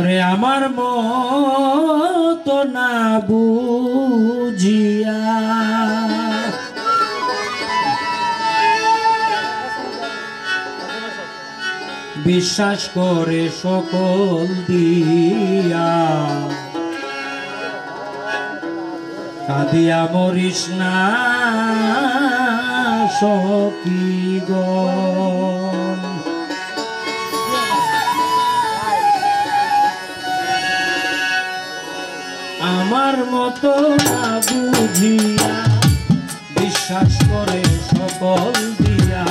রে আমার মতো না বুঝিয়া বিশ্বাস করে সকল দিয়া কাঁদিয়া মরিস না সখী গো। আমার মতো না বুঝিয়া বিশ্বাস করে সকল দিয়া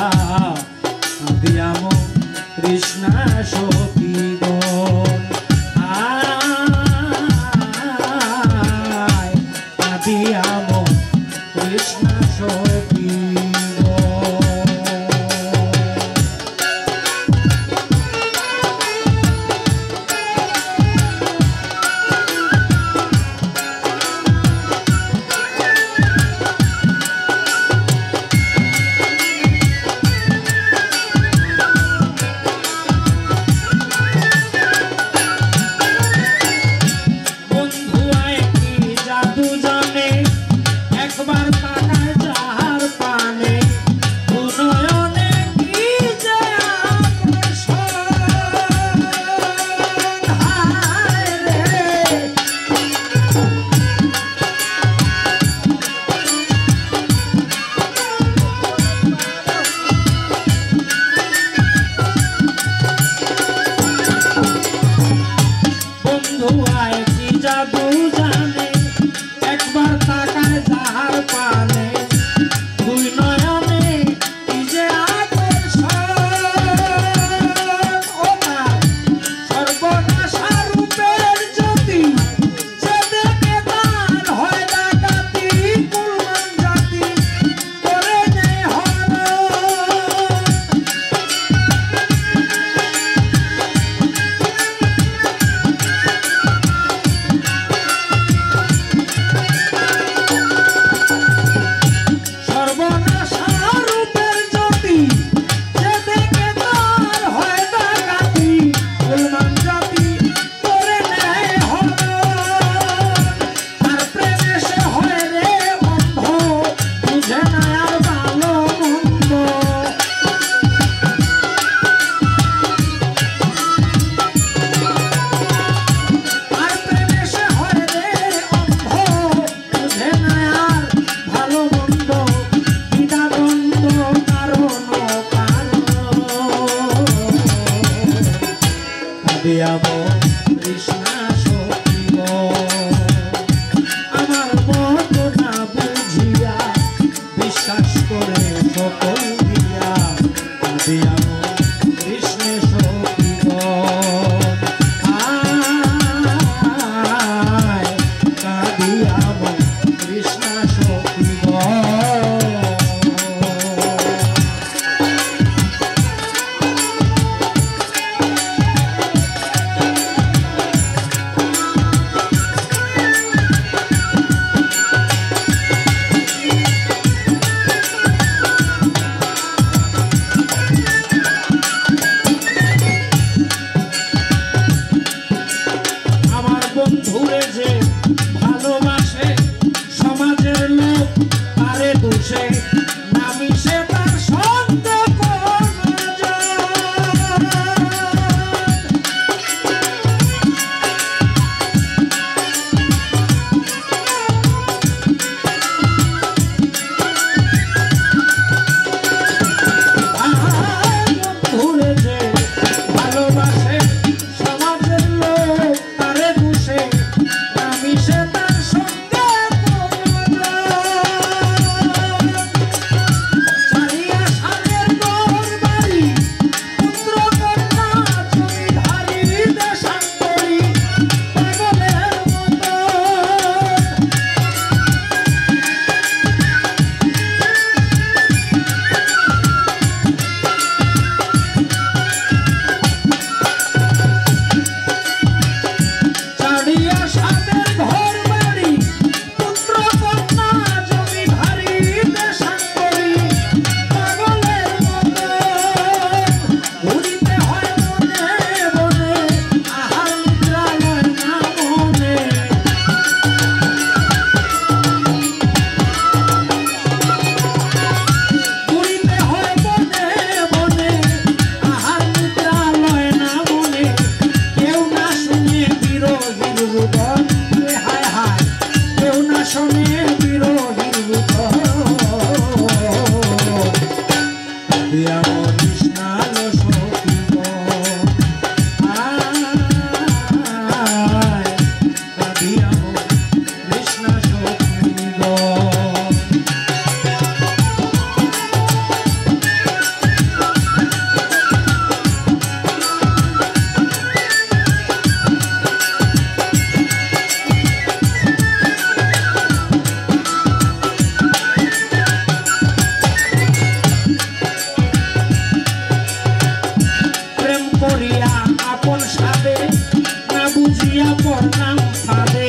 কাঁদিয়া মরিস না সখী গো। কাঁদিয়া মরিস না সখী গো। আমার মতো না বুঝিয়া বিশ্বাস করে সকল দিয়া কাঁদিয়া কৃষ্ণ সখী গো। কাঁদিয়া কৃষ্ণ সখী গো। বন্ধুরে যে ভালোবাসে সমাজের লোক তারে দোষে নামি সে তার সন্দেহ বন্ধুরে যে ভালোবাসে সমাজের লোক তারে দোষে পড়িয়া পড়লাম ফাঁদে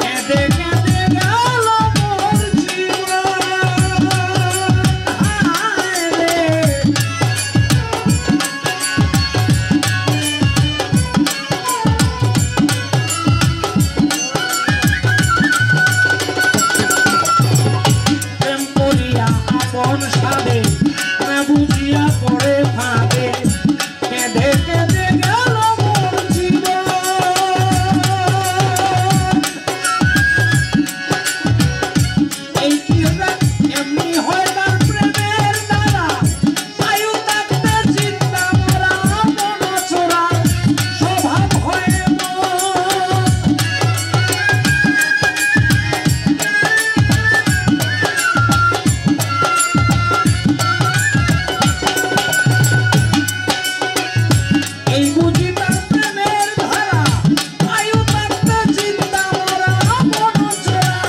কেঁদে কেঁদে গেল মোর জীবন হায় রে। প্রেম করিয়া আপন সাধে না বুঝিয়া পড়ে ফাঁদে কেঁদে কেঁদে গেল মোর জীবন। এই কি এমনি হয় তার প্রেমের দ্বারা আয়ু থাকতে চিন্তা মরা মন চোরা স্বভাব হয়ে মন। এই বুঝি তার প্রেমের ধারা আয়ু থাকতে চিন্তা মরা মন চোরা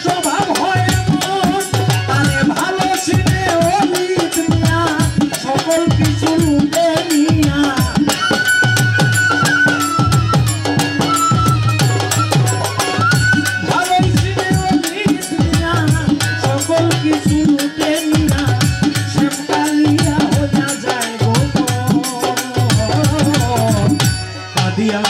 স্বভাব হয়ে মন। তারে ভালো চিনে অলিত মিয়া সকল কিছু লুটে নিয়া ভালোই চিনে অলিত মিয়া সকল কিছু লুটে নিয়া শ্যামকালিয়া হইয়া যায় গো কাঁদিয়া